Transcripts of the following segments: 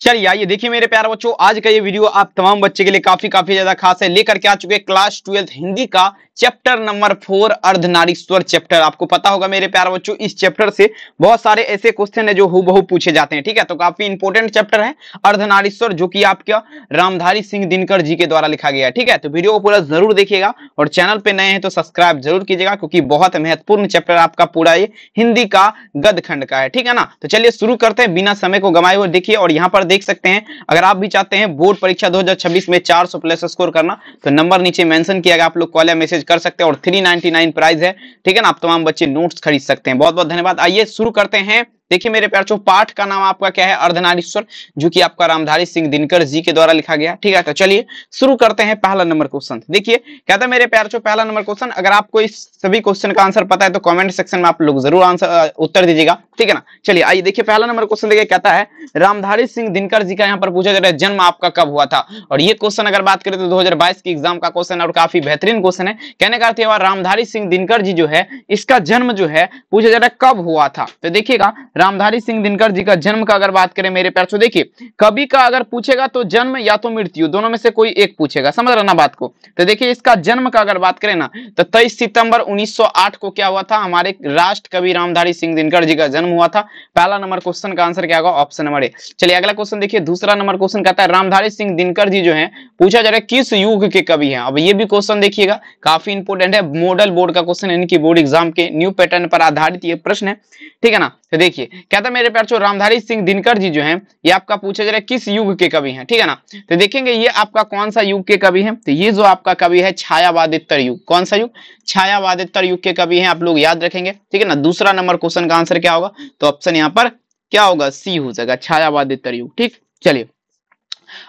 चलिए आइए देखिए मेरे प्यारे बच्चों, आज का ये वीडियो आप तमाम बच्चे के लिए काफी ज्यादा खास है। लेकर के आ चुके क्लास 12th हिंदी का चैप्टर नंबर 4 अर्धनारीश्वर चैप्टर। आपको पता होगा मेरे प्यारे बच्चों, इस चैप्टर से बहुत सारे ऐसे क्वेश्चन है जो हूबहू पूछे जाते हैं। ठीक है, तो काफी इंपॉर्टेंट चैप्टर है अर्धनारीश्वर, जो कि आपका रामधारी सिंह दिनकर जी के द्वारा लिखा गया है। ठीक है, तो वीडियो को पूरा जरूर देखिएगा और चैनल पे नए हैं तो सब्सक्राइब जरूर कीजिएगा, क्योंकि बहुत महत्वपूर्ण चैप्टर आपका पूरा ये हिंदी का गद खंड का है। ठीक है ना, तो चलिए शुरू करते हैं बिना समय को गंवाए हुए। देखिए और यहाँ पर देख सकते हैं, अगर आप भी चाहते हैं बोर्ड परीक्षा 2026 में 400 प्लस स्कोर करना तो नंबर नीचे मेंशन किया गया, आप लोग कॉल या मैसेज कर सकते हैं और 399 प्राइस है। ठीक है ना, आप तमाम बच्चे नोट्स खरीद सकते हैं। बहुत बहुत धन्यवाद। आइए शुरू करते हैं। देखिए मेरे प्यारे बच्चों, पाठ का नाम आपका क्या है? अर्धनारीश्वर, जो कि आपका रामधारी सिंह दिनकर जी के द्वारा लिखा गया। ठीक है, तो चलिए शुरू करते हैं। पहला नंबर क्वेश्चन देखिए, कहता है मेरे प्यारे बच्चों पहला नंबर क्वेश्चन, अगर आपको इस सभी क्वेश्चन का आंसर पता है तो कमेंट सेक्शन में आप लोग जरूर आंसर उत्तर दीजिएगा। ठीक है ना, चलिए आइए देखिए पहला नंबर क्वेश्चन देखिए, कहता है रामधारी सिंह दिनकर जी का यहाँ पर पूछा जा रहा है जन्म आपका कब हुआ था। और ये क्वेश्चन अगर बात करें तो 2022 की एग्जाम का क्वेश्चन है और काफी बेहतरीन क्वेश्चन है। कहने का अर्थ है रामधारी सिंह दिनकर जी जो है, इसका जन्म जो है पूछा जा रहा है कब हुआ था। तो देखिएगा रामधारी सिंह दिनकर जी का जन्म का अगर बात करें मेरे प्यारे बच्चों, देखिए कभी का अगर पूछेगा तो जन्म या तो मृत्यु, दोनों में से कोई एक पूछेगा, समझ रहे ना बात को। तो देखिए इसका जन्म का अगर बात करें ना तो 23 सितंबर 1908 को क्या हुआ था, हमारे राष्ट्र कवि रामधारी सिंह दिनकर जी का जन्म हुआ था। पहला नंबर क्वेश्चन का आंसर क्या होगा? Option number A. चलिए अगला क्वेश्चन देखिए, दूसरा नंबर क्वेश्चन कहता है रामधारी सिंह दिनकर जी जो है पूछा जा रहा है किस युग के कवि हैं। अब ये भी क्वेश्चन देखिएगा काफी इंपोर्टेंट है, मॉडल बोर्ड का क्वेश्चन, यानी कि बोर्ड एग्जाम के न्यू पैटर्न पर आधारित ये प्रश्न है। ठीक है ना, तो देखिए कहता है मेरे प्यारे रामधारी सिंह दिनकर जी जो है ये आपका पूछा जा रहा है किस युग के कवि हैं। ठीक है ना, तो देखेंगे ये आपका कौन सा युग के कवि हैं। तो ये जो आपका कवि है छायावादित्तर युग, कौन सा युग? छायावादित्तर युग के कवि हैं, आप लोग याद रखेंगे। ठीक है ना, दूसरा नंबर क्वेश्चन का आंसर क्या होगा? तो ऑप्शन यहाँ पर क्या होगा? सी हो जाएगा, छायावादित्तर युग। ठीक, चलिए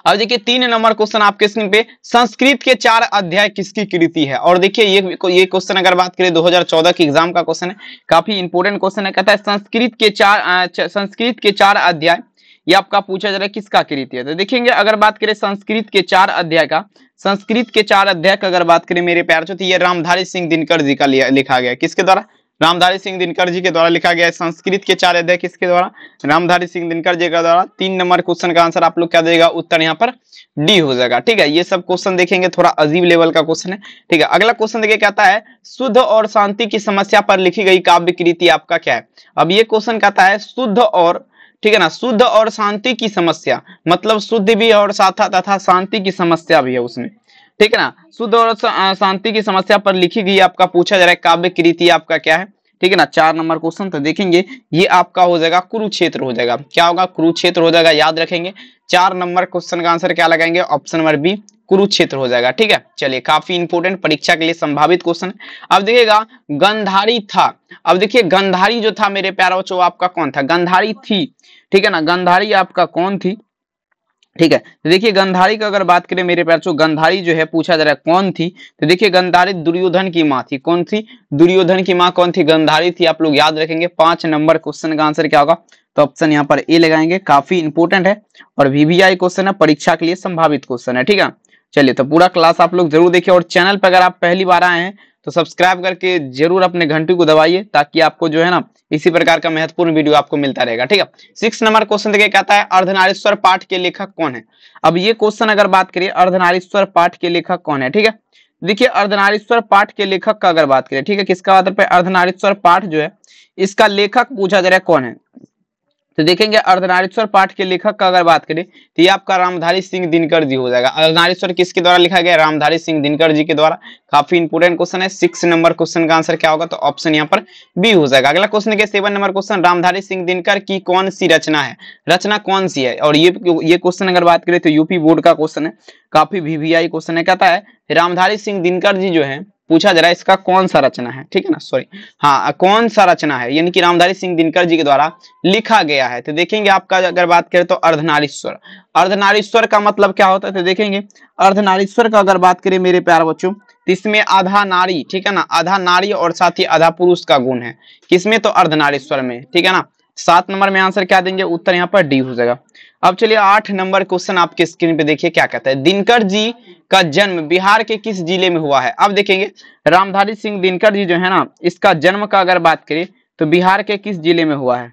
अब देखिए 3 नंबर क्वेश्चन आपके स्क्रीन पे, संस्कृत के 4 अध्याय किसकी कृति है। और देखिए ये क्वेश्चन अगर बात करें 2014 की एग्जाम का क्वेश्चन है, काफी इंपोर्टेंट क्वेश्चन है। कहता है संस्कृत के 4 अध्याय ये आपका पूछा जा रहा है किसका कृति है। तो देखेंगे अगर बात करें संस्कृत के 4 अध्याय का, संस्कृत के 4 अध्याय का अगर बात करें मेरे प्यारे तो ये रामधारी सिंह दिनकर जी का लिखा गया, किसके द्वारा? रामधारी सिंह दिनकर जी के द्वारा लिखा गया है। संस्कृत के 4 अध्याय किसके द्वारा? रामधारी सिंह दिनकर जी के द्वारा। 3 नंबर क्वेश्चन का आंसर आप लोग क्या देगा? उत्तर यहाँ पर डी हो जाएगा। ठीक है, ये सब क्वेश्चन देखेंगे थोड़ा अजीब लेवल का क्वेश्चन है। ठीक है, अगला क्वेश्चन देखिए, कहता है शुद्ध और शांति की समस्या पर लिखी गई काव्य कृति आपका क्या है। अब ये क्वेश्चन कहता है शुद्ध और, ठीक है ना, शुद्ध और शांति की समस्या, मतलब शुद्ध भी और साथा तथा शांति की समस्या भी है उसमें। ठीक है ना, शुद्ध और शांति की समस्या पर लिखी गई आपका पूछा जा रहा है काव्य कृति आपका क्या है। ठीक है ना, 4 नंबर क्वेश्चन। तो देखेंगे ये आपका हो जाएगा कुरुक्षेत्र हो जाएगा। क्या होगा? कुरुक्षेत्र हो जाएगा, याद रखेंगे। 4 नंबर क्वेश्चन का आंसर क्या लगाएंगे? ऑप्शन नंबर बी, कुरुक्षेत्र हो जाएगा। ठीक है, चलिए काफी इंपोर्टेंट परीक्षा के लिए संभावित क्वेश्चन। अब देखिएगा गंधारी था। अब देखिए गंधारी जो था मेरे प्यारे बच्चों आपका कौन था? गंधारी थी। ठीक है ना, गंधारी आपका कौन थी? ठीक है, तो देखिए गंधारी का अगर बात करें मेरे प्यारे, गंधारी जो है पूछा जा रहा है कौन थी। तो देखिए गंधारी दुर्योधन की माँ थी। कौन थी? दुर्योधन की माँ कौन थी? गंधारी थी, आप लोग याद रखेंगे। 5 नंबर क्वेश्चन का आंसर क्या होगा? तो ऑप्शन यहाँ पर ए लगाएंगे, काफी इंपोर्टेंट है और वीवीआई क्वेश्चन है, परीक्षा के लिए संभावित क्वेश्चन है। ठीक है, चलिए तो पूरा क्लास आप लोग जरूर देखिए और चैनल पर अगर आप पहली बार आए हैं तो सब्सक्राइब करके जरूर अपने घंटी को दबाइए, ताकि आपको जो है ना इसी प्रकार का महत्वपूर्ण वीडियो आपको मिलता रहेगा। ठीक है, 6 नंबर क्वेश्चन देखिए, कहता है अर्धनारीश्वर पाठ के लेखक कौन है। अब ये क्वेश्चन अगर बात करिए अर्धनारीश्वर पाठ के लेखक कौन है। ठीक है, देखिए अर्धनारीश्वर पाठ के लेखक का अगर बात करें, ठीक है, किसका आधार पर अर्धनारीश्वर पाठ जो है इसका लेखक पूछा जा रहा है कौन है। तो देखेंगे अर्धनारीश्वर पाठ के लेखक का अगर बात करें तो ये आपका रामधारी सिंह दिनकर जी हो जाएगा। अर्धनारीश्वर किसके द्वारा लिखा गया? रामधारी सिंह दिनकर जी के द्वारा। काफी इंपोर्टेंट क्वेश्चन है। 6 नंबर क्वेश्चन का आंसर क्या होगा? तो ऑप्शन यहाँ पर बी हो जाएगा। अगला क्वेश्चन देखिए 7 नंबर क्वेश्चन, रामधारी सिंह दिनकर की कौन सी रचना है। रचना कौन सी है? और ये क्वेश्चन अगर बात करें तो यूपी बोर्ड का क्वेश्चन है, काफी वीवीआई क्वेश्चन है। कहता है रामधारी सिंह दिनकर जी जो है पूछा जा रहा है इसका कौन सा रचना है। ठीक है ना, सॉरी, हाँ कौन सा रचना है, यानी कि रामधारी सिंह दिनकर जी के द्वारा लिखा गया है। तो देखेंगे आपका अगर बात करें तो अर्धनारीश्वर। अर्धनारीश्वर का मतलब क्या होता है? तो देखेंगे अर्धनारीश्वर का अगर बात करें मेरे प्यारे बच्चों तो इसमें आधा नारी, ठीक है ना, आधा नारी और साथ ही आधा पुरुष का गुण है। किसमें? तो अर्धनारीश्वर में। ठीक है ना, 7 नंबर में आंसर क्या देंगे? उत्तर यहाँ पर डी हो जाएगा। अब चलिए 8 नंबर क्वेश्चन आपके स्क्रीन पे देखिए क्या कहता है, दिनकर जी का जन्म बिहार के किस जिले में हुआ है। अब देखेंगे रामधारी सिंह दिनकर जी जो है ना इसका जन्म का अगर बात करें तो बिहार के किस जिले में हुआ है।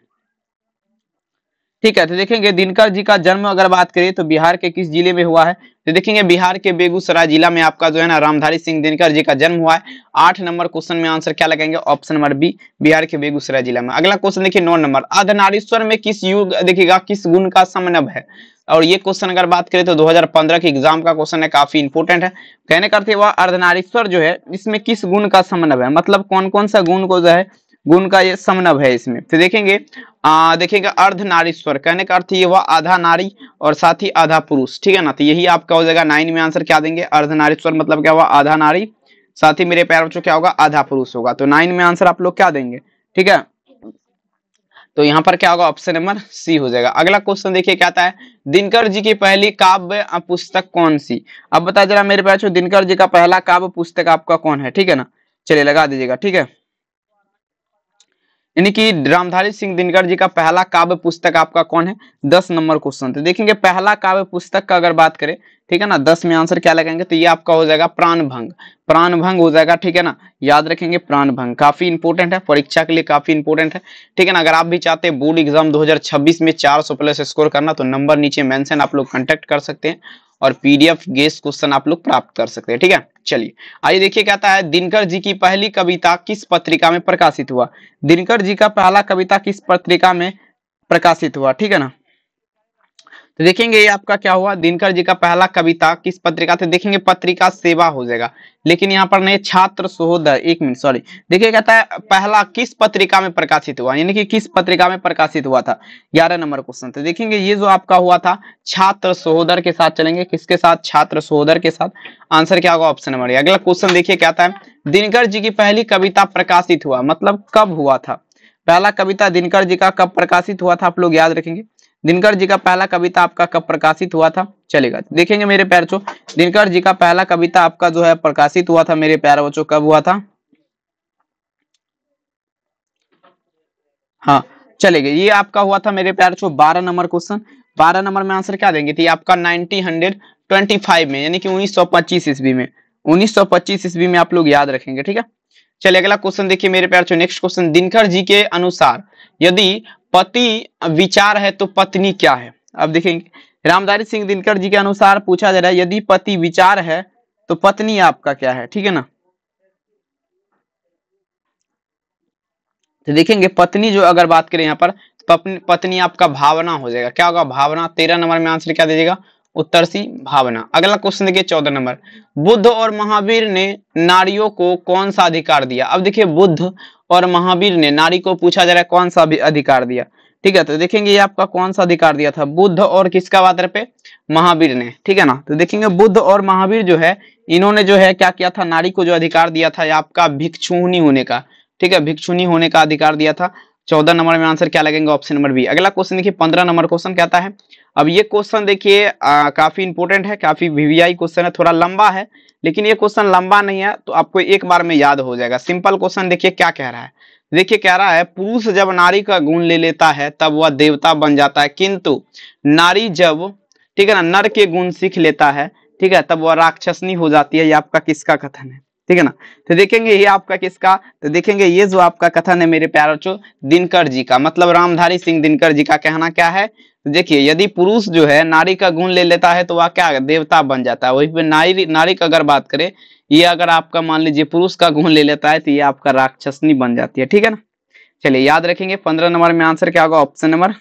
ठीक है। तो देखेंगे दिनकर जी का जन्म अगर बात करें तो बिहार के किस जिले में हुआ है, तो देखेंगे बिहार के बेगूसराय जिला में आपका जो है ना रामधारी सिंह दिनकर जी का जन्म हुआ है। 8 नंबर क्वेश्चन में आंसर क्या लगाएंगे, ऑप्शन नंबर बी, बिहार के बेगूसराय जिला में। अगला क्वेश्चन देखिए 9 नंबर, अर्धनारीश्वर में किस युग देखिएगा किस गुण का समन्वय है, और ये क्वेश्चन अगर बात करें तो 2015 के एग्जाम का क्वेश्चन है, काफी इंपोर्टेंट है। कहने का अर्थ हुआ अर्धनारीश्वर जो है इसमें किस गुण का समन्वय है, मतलब कौन कौन सा गुण को जो है गुण का ये समन्वय है इसमें। तो देखेंगे देखिएगा अर्धनारीश्वर कहने का अर्थ ये हुआ आधा नारी और साथ ही आधा पुरुष, ठीक है ना। तो यही आपका हो जाएगा 9 में आंसर क्या देंगे, अर्धनारीश्वर मतलब क्या हुआ आधा नारी, साथ ही मेरे प्यारे बच्चों क्या होगा आधा पुरुष होगा। तो 9 में आंसर आप लोग क्या देंगे, ठीक है। तो यहाँ पर क्या होगा, ऑप्शन नंबर सी हो जाएगा। अगला क्वेश्चन देखिए क्या आता है, दिनकर जी की पहली काव्य पुस्तक कौन सी। अब बता जरा मेरे प्यारे बच्चों दिनकर जी का पहला काव्य पुस्तक आपका कौन है, ठीक है ना। चलिए लगा दीजिएगा, ठीक है। यानी कि रामधारी सिंह दिनकर जी का पहला काव्य पुस्तक आपका कौन है, 10 नंबर क्वेश्चन। तो देखेंगे पहला काव्य पुस्तक का अगर बात करें, ठीक है ना, 10 में आंसर क्या लगाएंगे, तो ये आपका हो जाएगा प्राणभंग, प्राणभंग हो जाएगा, ठीक है ना। याद रखेंगे प्राणभंग काफी इंपोर्टेंट है, परीक्षा के लिए काफी इंपोर्टेंट है, ठीक है ना। अगर आप भी चाहते हैं बोर्ड एग्जाम 2026 में 400 प्लस स्कोर करना, तो नंबर नीचे मेंशन आप लोग कांटेक्ट कर सकते हैं और पीडीएफ गेस्ट क्वेश्चन आप लोग प्राप्त कर सकते हैं, ठीक है। चलिए आइए देखिए क्या आता है, दिनकर जी की पहली कविता किस पत्रिका में प्रकाशित हुआ। दिनकर जी का पहला कविता किस पत्रिका में प्रकाशित हुआ, ठीक है ना। तो देखेंगे ये आपका क्या हुआ, दिनकर जी का पहला कविता किस पत्रिका से, देखेंगे पत्रिका सेवा हो जाएगा, लेकिन यहाँ पर नहीं छात्र सहोदय, एक मिनट सॉरी। देखिए कहता है पहला किस पत्रिका में प्रकाशित हुआ, यानी कि किस पत्रिका में प्रकाशित हुआ था, 11 नंबर क्वेश्चन। तो देखेंगे ये जो आपका हुआ था छात्र सहोदर के साथ, चलेंगे किसके साथ, छात्र सहोदर के साथ। आंसर क्या होगा, ऑप्शन नंबर। अगला क्वेश्चन देखिए क्या आता है, दिनकर जी की पहली कविता प्रकाशित हुआ मतलब कब हुआ था, पहला कविता दिनकर जी का कब प्रकाशित हुआ था, आप लोग याद रखेंगे दिनकर जी का पहला कविता आपका कब प्रकाशित हुआ था। चलेगा देखेंगे मेरे प्यारे बच्चों, दिनकर जी का पहला कविता आपका जो है प्रकाशित हुआ था मेरे प्यारे बच्चों, कब हुआ था। हाँ चलेगा, ये आपका हुआ था मेरे प्यारे बच्चों 12 नंबर क्वेश्चन। 12 नंबर में आंसर क्या देंगे, तो ये आपका 1925 में, यानी कि 1925 ईस्वी में, 1925 ईस्वी में आप लोग याद रखेंगे, ठीक है। चलिए अगला क्वेश्चन देखिए मेरे प्यारे बच्चों, नेक्स्ट क्वेश्चन, दिनकर जी के अनुसार यदि पति विचार है तो पत्नी क्या है। अब देखेंगे रामधारी सिंह दिनकर जी के अनुसार पूछा जा रहा है यदि पति विचार है तो पत्नी आपका क्या है, ठीक है ना। तो देखेंगे पत्नी जो अगर बात करें यहाँ पर पत्नी आपका भावना हो जाएगा, क्या होगा भावना। 13 नंबर में आंसर क्या दीजिएगा, उत्तर सी भावना। अगला क्वेश्चन देखिए 14 नंबर, बुद्ध और महावीर ने नारियों को कौन सा अधिकार दिया। अब देखिए बुद्ध और महावीर ने नारी को पूछा जा रहा है कौन सा भी अधिकार दिया, ठीक है। तो देखेंगे ये आपका कौन सा अधिकार दिया था, बुद्ध और किसका बात पे, महावीर ने, ठीक है ना। तो देखेंगे बुद्ध और महावीर जो है इन्होंने जो है क्या किया था, नारी को जो अधिकार दिया था आपका भिक्षुणी होने का, ठीक है, भिक्षुणी होने का अधिकार दिया था। 14 नंबर में आंसर क्या लगेंगे, ऑप्शन नंबर बी। अगला क्वेश्चन देखिए 15 नंबर क्वेश्चन क्या आता है। अब ये क्वेश्चन देखिए काफी इंपोर्टेंट है, काफी वीवीआई क्वेश्चन है, थोड़ा लंबा है, लेकिन ये क्वेश्चन लंबा नहीं है तो आपको एक बार में याद हो जाएगा। सिंपल क्वेश्चन देखिए क्या कह रहा है, देखिए कह रहा है पुरुष जब नारी का गुण ले लेता है तब वह देवता बन जाता है, किंतु नारी जब, ठीक है ना, नर के गुण सीख लेता है, ठीक है, तब वह राक्षसनी हो जाती है। ये आपका किसका कथन है, ठीक है ना। तो देखेंगे ये आपका किसका, तो देखेंगे ये जो आपका कथन है मेरे प्यारे बच्चों दिनकर जी का, मतलब रामधारी सिंह दिनकर जी का कहना क्या है। तो देखिए यदि पुरुष जो है नारी का गुण ले लेता है तो वह क्या देवता बन जाता है। वही पे नारी नारी का अगर बात करें, ये अगर आपका मान लीजिए पुरुष का गुण ले लेता है तो ये आपका राक्षसनी बन जाती है, ठीक है ना। चलिए याद रखेंगे 15 नंबर में आंसर क्या होगा, ऑप्शन नंबर,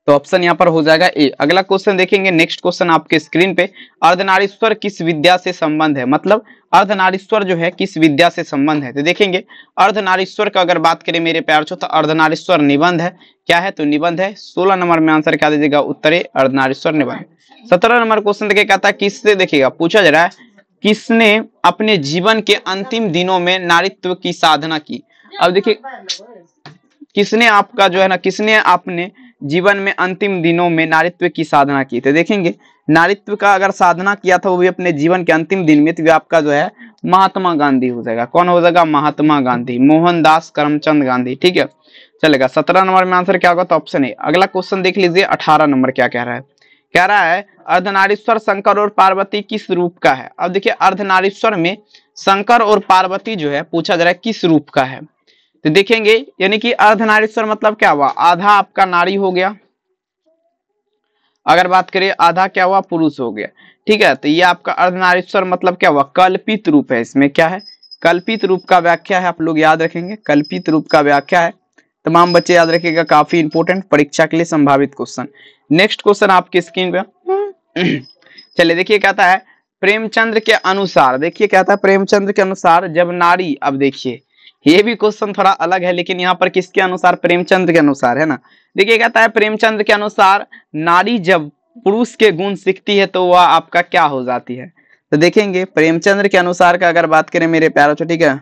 तो ऑप्शन यहाँ पर हो जाएगा ए। अगला क्वेश्चन देखेंगे, नेक्स्ट क्वेश्चन आपके स्क्रीन पे, अर्धनारीश्वर किस विद्या से संबंध है, मतलब अर्धनारीश्वर जो है किस विद्या से संबंध है। तो देखेंगे अर्धनारीश्वर का अगर बात करें मेरे प्यार तो अर्धनारीश्वर निबंध है, क्या है तो निबंध है। 16 नंबर में आंसर क्या दीजिएगा, उत्तर ए अर्धनारीश्वर निबंध। 17 नंबर क्वेश्चन देखिए कहता है किससे, देखिएगा पूछा जा रहा है किसने अपने जीवन के अंतिम दिनों में नारीत्व की साधना की। अब देखिए किसने आपका जो है ना, किसने अपने जीवन में अंतिम दिनों में नारीत्व की साधना की। तो देखेंगे नारीत्व का अगर साधना किया था वो भी अपने जीवन के अंतिम दिन में, तो आपका जो है महात्मा गांधी हो जाएगा। कौन हो जाएगा, महात्मा गांधी, मोहनदास करमचंद गांधी, ठीक है। चलेगा 17 नंबर में आंसर क्या होगा, तो ऑप्शन ए। अगला क्वेश्चन देख लीजिए 18 नंबर क्या कह रहा है, कह रहा है अर्धनारीश्वर शंकर और पार्वती किस रूप का है। अब देखिए अर्धनारीश्वर में शंकर और पार्वती जो है पूछा जा रहा है किस रूप का है। तो देखेंगे यानी कि अर्धनारीश्वर मतलब क्या हुआ, आधा आपका नारी हो गया, अगर बात करें आधा क्या हुआ, पुरुष हो गया। ठीक है, तो ये आपका अर्धनारीश्वर मतलब क्या हुआ, कल्पित रूप है। इसमें क्या है, कल्पित रूप का व्याख्या है, आप लोग याद रखेंगे, कल्पित रूप का व्याख्या है। तमाम बच्चे याद रखिएगा, काफी इंपोर्टेंट परीक्षा के लिए संभावित क्वेश्चन। नेक्स्ट क्वेश्चन आपकी स्क्रीन पे चलिए देखिए, कहता है प्रेमचंद्र के अनुसार, देखिए कहता है प्रेमचंद्र के अनुसार जब नारी, अब देखिए ये भी क्वेश्चन थोड़ा अलग है, लेकिन यहाँ पर किसके अनुसार, प्रेमचंद्र के अनुसार है ना। देखिए कहता है प्रेमचंद्र के अनुसार नारी जब पुरुष के गुण सीखती है तो वह आपका क्या हो जाती है। तो देखेंगे प्रेमचंद्र के अनुसार का अगर बात करें मेरे प्यारों, ठीक है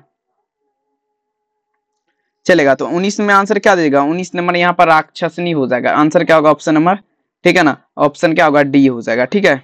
चलेगा, तो 19 में आंसर क्या देगा, 19 नंबर यहाँ पर राक्षसनी हो जाएगा। आंसर क्या होगा, ऑप्शन नंबर, ठीक है ना, ऑप्शन क्या होगा, डी हो जाएगा। ठीक है,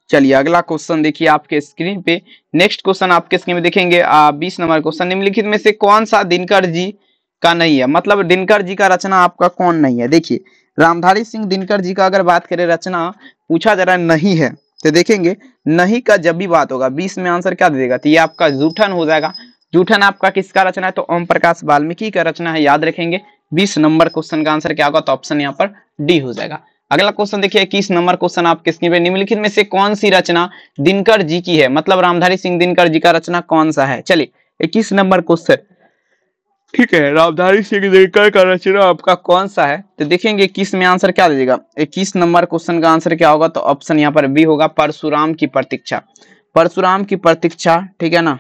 चलिए अगला क्वेश्चन देखिए आपके स्क्रीन पे। नेक्स्ट क्वेश्चन आपके स्क्रीन में देखेंगे 20 नंबर क्वेश्चन, निम्नलिखित में से कौन सा दिनकर जी का नहीं है, मतलब दिनकर जी का रचना आपका कौन नहीं है। देखिए रामधारी सिंह दिनकर जी का अगर बात करें रचना पूछा जा रहा है नहीं है, तो देखेंगे नहीं का जब भी बात होगा 20 में आंसर क्या देगा, तो ये आपका जूठन हो जाएगा। जूठन आपका किसका रचना है, तो ओम प्रकाश वाल्मीकि का रचना है, याद रखेंगे। 20 नंबर क्वेश्चन का आंसर क्या होगा, तो ऑप्शन यहाँ पर डी हो जाएगा। अगला क्वेश्चन देखिए 21 नंबर क्वेश्चन आपके स्क्रीन पे, निम्नलिखित में से कौन सी रचना दिनकर जी की है, मतलब रामधारी सिंह दिनकर जी का रचना कौन सा है। चलिए 21 नंबर क्वेश्चन, ठीक है, रामधारी सिंह दिनकर का रचना आपका कौन सा है, तो देखेंगे 21 में आंसर क्या देगा। 21 नंबर क्वेश्चन का आंसर क्या होगा, तो ऑप्शन यहाँ पर बी होगा, परशुराम की प्रतीक्षा। परशुराम की प्रतीक्षा, ठीक है ना,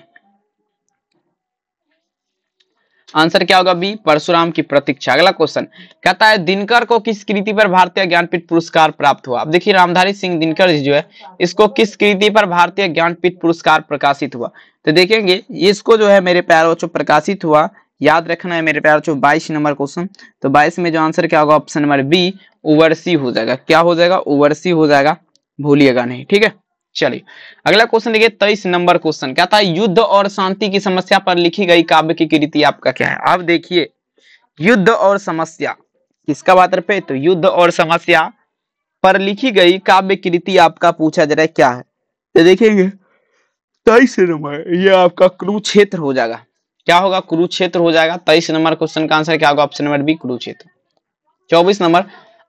आंसर क्या होगा, बी परशुराम की प्रतीक्षा। अगला क्वेश्चन कहता है दिनकर को किस कृति पर भारतीय ज्ञानपीठ पुरस्कार प्राप्त हुआ। अब देखिए रामधारी सिंह दिनकर जी जो है इसको किस कृति पर भारतीय ज्ञानपीठ पुरस्कार प्रकाशित हुआ, तो देखेंगे इसको जो है मेरे प्यारे बच्चों प्रकाशित हुआ, याद रखना है मेरे प्यारे बच्चों 22 नंबर क्वेश्चन। तो 22 में जो आंसर क्या होगा, ऑप्शन नंबर बी उवर्सी हो जाएगा। क्या हो जाएगा, उवर्सी हो जाएगा, भूलिएगा नहीं। ठीक है, चलिए अगला क्वेश्चन देखिए 23 नंबर क्वेश्चन कहता है युद्ध और शांति की समस्या पर लिखी गई काव्य की कृति आपका क्या है। अब देखिए युद्ध और समस्या किसका बात पे, तो युद्ध और समस्या पर लिखी गई काव्य कृति आपका पूछा जा रहा है क्या है, तो देखेंगे 23 नंबर ये आपका कुरुक्षेत्र हो जाएगा। क्या होगा, कुरुक्षेत्र हो जाएगा। 23 नंबर क्वेश्चन का आंसर क्या होगा, option number B Kurukshetra. 24 number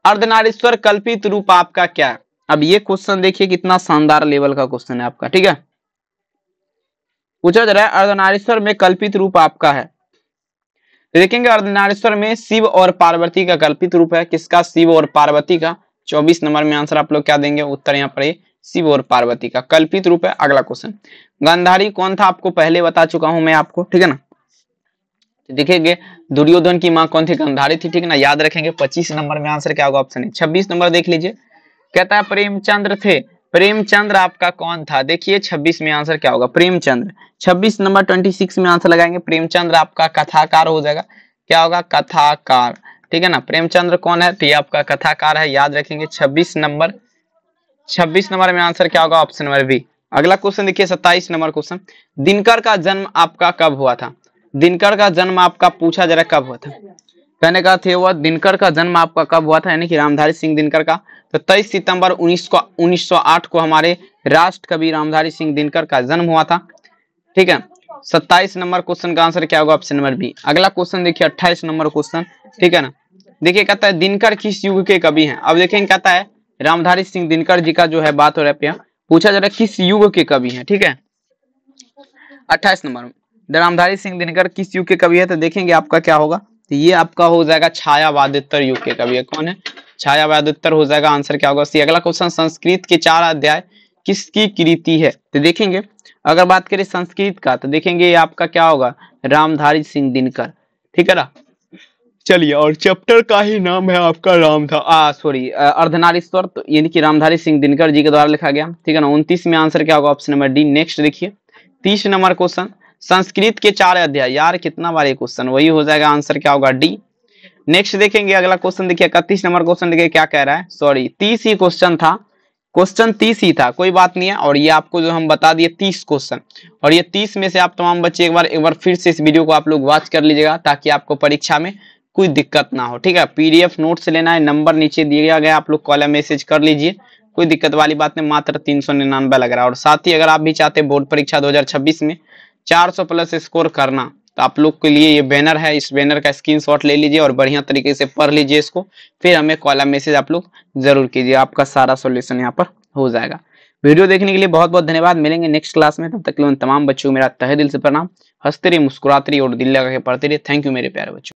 Ardhanarishvara कल्पित रूप आपका क्या है। अब ये क्वेश्चन देखिए कितना शानदार लेवल का क्वेश्चन है आपका। ठीक है, पूछा जा रहा है अर्धनारीश्वर में कल्पित रूप आपका है, देखेंगे अर्धनारीश्वर में शिव और पार्वती का कल्पित रूप है। किसका, शिव और पार्वती का। 24 नंबर में आंसर आप लोग क्या देंगे, उत्तर यहाँ पर शिव और पार्वती का कल्पित रूप है। अगला क्वेश्चन गांधारी कौन था, आपको पहले बता चुका हूं मैं आपको, ठीक है ना। तो देखेंगे दुर्योधन की मां कौन थी, गांधारी थी, ठीक है ना, याद रखेंगे। 25 नंबर में आंसर क्या होगा, ऑप्शन है। 26 नंबर देख लीजिए, कहता है प्रेमचंद्र थे। प्रेमचंद्र आपका कौन था, देखिए 26 में आंसर क्या होगा, प्रेमचंद्र। 26 नंबर 26 में आंसर लगाएंगे, प्रेमचंद्र आपका कथाकार हो जाएगा। क्या होगा, कथाकार, ठीक है ना। प्रेमचंद्र कौन है, तो ये आपका कथाकार है, याद रखेंगे। 26 नंबर में आंसर क्या होगा, ऑप्शन नंबर बी। अगला क्वेश्चन देखिए 27 नंबर क्वेश्चन, दिनकर का जन्म आपका कब हुआ था। दिनकर का जन्म आपका पूछा जरा कब हुआ था, कहने का थे वह दिनकर का जन्म आपका कब हुआ था, यानी कि रामधारी सिंह दिनकर का। तो 23 सितंबर 1908 को हमारे राष्ट्र कवि रामधारी सिंह दिनकर का जन्म हुआ था। ठीक है, 27 नंबर क्वेश्चन का आंसर क्या होगा, ऑप्शन नंबर बी। अगला क्वेश्चन देखिए 28 नंबर क्वेश्चन, ठीक है ना। देखिए कहता है दिनकर किस युग के कवि हैं। अब देखेंगे कहता है रामधारी सिंह दिनकर जी का जो है बात हो रहा है, पूछा जा रहा है किस युग के कवि हैं। ठीक है, 28 नंबर रामधारी सिंह दिनकर किस युग के कवि है, तो देखेंगे आपका क्या होगा, तो ये आपका हो जाएगा छायावादोत्तर युग के कवि है। कौन है, छायावादोत्तर हो जाएगा। आंसर क्या होगा, सी। अगला क्वेश्चन संस्कृत के 4 अध्याय किसकी कृति है, तो देखेंगे अगर बात करें संस्कृत का, तो देखेंगे ये आपका क्या होगा, रामधारी सिंह दिनकर, ठीक है ना। चलिए, और चैप्टर का ही नाम है आपका राम था सॉरी अर्धनारीश्वर, तो यानी कि रामधारी सिंह दिनकर जी के द्वारा लिखा गया, ठीक है ना। 29 में आंसर क्या होगा, ऑप्शन नंबर डी। नेक्स्ट देखिए 30 नंबर क्वेश्चन, संस्कृत के 4 अध्याय, यार कितना बार ये क्वेश्चन, वही हो जाएगा, आंसर क्या होगा, डी। नेक्स्ट देखेंगे अगला क्वेश्चन देखिए 31 नंबर क्वेश्चन देखिए क्या कह रहा है, सॉरी 30 ही क्वेश्चन था, क्वेश्चन 30 ही था, कोई बात नहीं है। और ये आपको जो हम बता दिए 30 क्वेश्चन, और ये 30 में से आप तमाम बच्चे एक बार फिर से इस वीडियो को आप लोग वॉच कर लीजिएगा, ताकि आपको परीक्षा में कोई दिक्कत ना हो। ठीक है, पीडीएफ नोट्स लेना है, नंबर नीचे दिया गया, आप लोग कॉल मैसेज कर लीजिए, कोई दिक्कत वाली बात नहीं। मात्र 399 लग रहा है। और साथ ही अगर आप भी चाहते हैं बोर्ड परीक्षा 2026 में 400 प्लस स्कोर करना। तो आप लोग के लिए ये बैनर है, इस बैनर का स्क्रीनशॉट ले लीजिए और बढ़िया तरीके से पढ़ लीजिए इसको, फिर हमें कॉलम मैसेज आप लोग जरूर कीजिए, आपका सारा सॉल्यूशन यहाँ पर हो जाएगा। वीडियो देखने के लिए बहुत बहुत धन्यवाद। मिलेंगे नेक्स्ट क्लास में, तब तक के लिए उन तमाम बच्चों को मेरा तहे दिल से प्रणाम। हंसते रहिए, मुस्कुराते रहिए और दिल लगा के पढ़ते रहिए। थैंक यू मेरे प्यारे बच्चों।